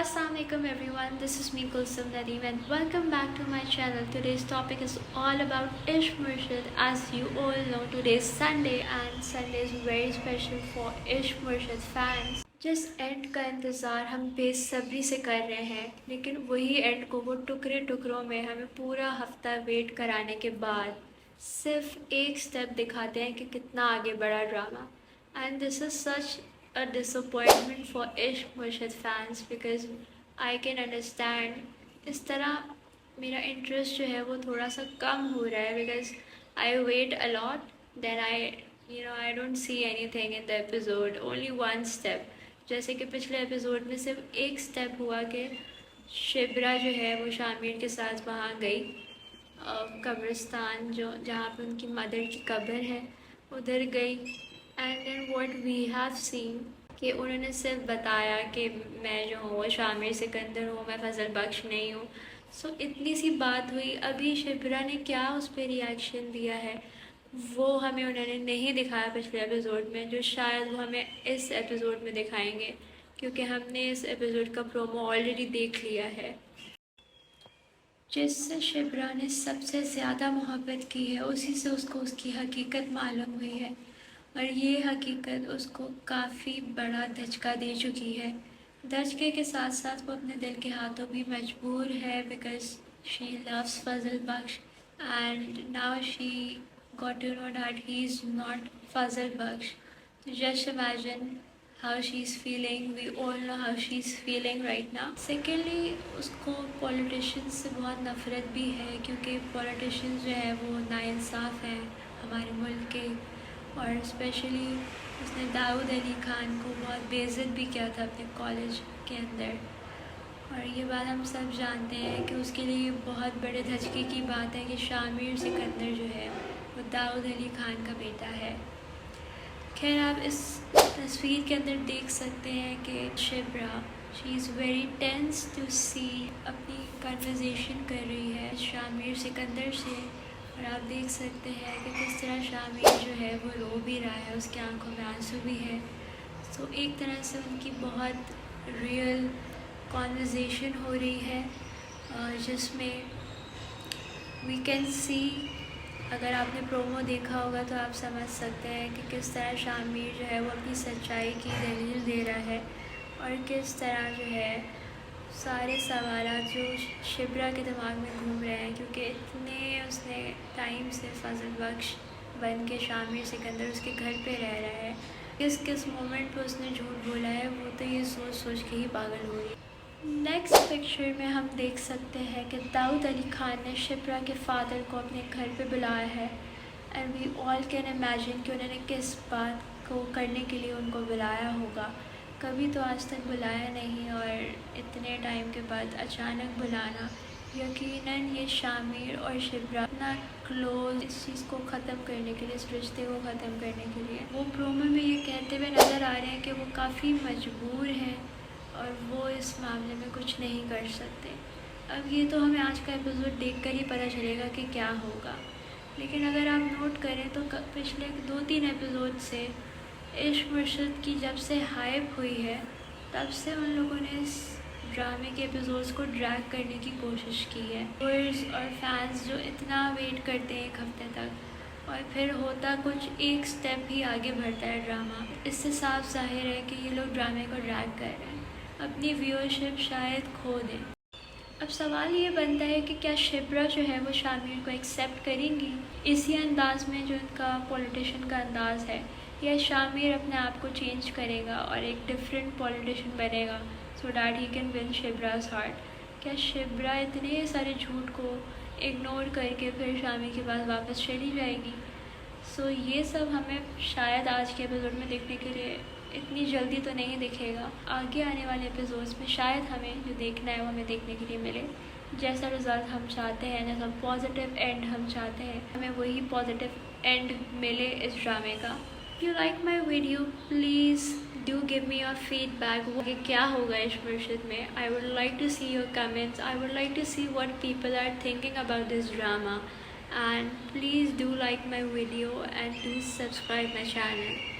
Assalamu alaikum everyone, this is me Kulsum Nadeem and welcome back to my channel. Today's topic is all about Ishq Murshid. As you all know, today is Sunday and Sunday is very special for Ishq Murshid fans. जिस and का इंतज़ार हम बेसब्री से कर रहे हैं, लेकिन वही एंड को वो टुकड़े टुकड़ों में हमें पूरा हफ्ता वेट कराने के बाद सिर्फ एक स्टेप दिखाते हैं कि कितना आगे बढ़ा drama. And this is such a disappointment for Ishq Murshid fans because I can understand इस तरह मेरा इंटरेस्ट जो है वो थोड़ा सा कम हो रहा है because I wait a lot then I don't see anything in the episode, only one step. जैसे कि पिछले एपिसोड में सिर्फ एक स्टेप हुआ कि शिब्रा जो है वो शामिर के साथ वहाँ गई कब्रिस्तान जहाँ पे उनकी मदर की कब्र है उधर गई. And then what we have seen कि उन्होंने सिर्फ बताया कि मैं जो हूँ वो शामिर सिकंदर हूँ, मैं फजल बख्श नहीं हूँ. सो इतनी सी बात हुई. अभी शिब्रा ने क्या उस पर रिएक्शन दिया है वो हमें उन्होंने नहीं दिखाया पिछले एपिसोड में, जो शायद वो हमें इस एपिसोड में दिखाएंगे क्योंकि हमने इस एपिसोड का प्रोमो ऑलरेडी देख लिया है. जिससे शिब्रा ने सबसे ज़्यादा मोहब्बत की है उसी से उसको उसकी हकीकत मालूम हुई है और ये हकीकत उसको काफ़ी बड़ा धचका दे चुकी है. धचके के साथ साथ वो अपने दिल के हाथों भी मजबूर है because she loves Fazal Bakhsh and now she got to know that he is not Fazal Bakhsh. Just imagine how she's feeling. We all know how she's feeling right now. Secondly, उसको पॉलिटिशियंस से बहुत नफ़रत भी है क्योंकि पॉलिटिशियंस जो है वो नाइंसाफ़ हैं हमारे मुल्क के, और स्पेशली उसने दाऊद अली ख़ान को बहुत बेइज्जत भी किया था अपने कॉलेज के अंदर. और ये बात हम सब जानते हैं कि उसके लिए बहुत बड़े धचके की बात है कि शामिर सिकंदर जो है वो दाऊद अली ख़ान का बेटा है. खैर आप इस तस्वीर के अंदर देख सकते हैं कि Shibra she is very tense to see अपनी कन्वर्सेशन कर रही है शामिर सिकंदर से. और आप देख सकते हैं कि किस तरह शामिर जो है वो रो भी रहा है, उसकी आंखों में आंसू भी है. सो एक तरह से उनकी बहुत रियल कन्वर्सेशन हो रही है जिसमें वी कैन सी, अगर आपने प्रोमो देखा होगा तो आप समझ सकते हैं कि किस तरह शामिर जो है वो अपनी सच्चाई की दलील दे रहा है और किस तरह जो है सारे सवालात जो शिब्रा के दिमाग में घूम रहे हैं क्योंकि इतने उसने टाइम से फजल बख्श बन के शामिर सिकंदर उसके घर पे रह रहा है. किस किस मोमेंट पे उसने झूठ बोला है वो तो ये सोच सोच के ही पागल हो रही है. नेक्स्ट पिक्चर में हम देख सकते हैं कि दाऊद अली ख़ान ने शिब्रा के फादर को अपने घर पे बुलाया है and we all can imagine कि उन्होंने किस बात को करने के लिए उनको बुलाया होगा. कभी तो आज तक बुलाया नहीं और इतने टाइम के बाद अचानक बुलाना, यकीनन ये शामिर और शिब्रा इतना क्लोज इस चीज़ को ख़त्म करने के लिए, इस रिश्ते को ख़त्म करने के लिए वो प्रोमो में ये कहते हुए नज़र आ रहे हैं कि वो काफ़ी मजबूर हैं और वो इस मामले में कुछ नहीं कर सकते. अब ये तो हमें आज का एपिसोड देखकर ही पता चलेगा कि क्या होगा, लेकिन अगर आप नोट करें तो पिछले 2-3 एपिसोड से इश्क मुर्शिद की जब से हाइप हुई है तब से उन लोगों ने इस ड्रामे के एपिसोड्स को ड्रैग करने की कोशिश की है. व्यूअर्स और फैंस जो इतना वेट करते हैं एक हफ्ते तक और फिर होता कुछ एक स्टेप ही आगे बढ़ता है ड्रामा. इससे साफ जाहिर है कि ये लोग ड्रामे को ड्रैग कर रहे हैं, अपनी व्यूअरशिप शायद खो दें. अब सवाल ये बनता है कि क्या शिब्रा जो है वो शामिर को एक्सेप्ट करेंगी इसी अंदाज़ में जो इनका पॉलिटिशियन का अंदाज़ है, या शामिर अपने आप को चेंज करेगा और एक डिफरेंट पॉलिटिशियन बनेगा so that he can win Shibra's heart. क्या शिब्रा इतने सारे झूठ को इग्नोर करके फिर शामिर के पास वापस चली जाएगी? सो ये सब हमें शायद आज के एपिसोड में देखने के लिए इतनी जल्दी तो नहीं दिखेगा. आगे आने वाले एपिसोड्स में शायद हमें जो देखना है वो हमें देखने के लिए मिले. जैसा रिज़ल्ट हम चाहते हैं, जैसा पॉजिटिव एंड हम चाहते हैं, हमें वही पॉजिटिव एंड मिले इस ड्रामे का. If you like my video, please do give me your feedback. कि क्या होगा इश्क मुर्शिद में. I would like to see your comments. I would like to see what people are thinking about this drama. And please do like my video and do subscribe my channel.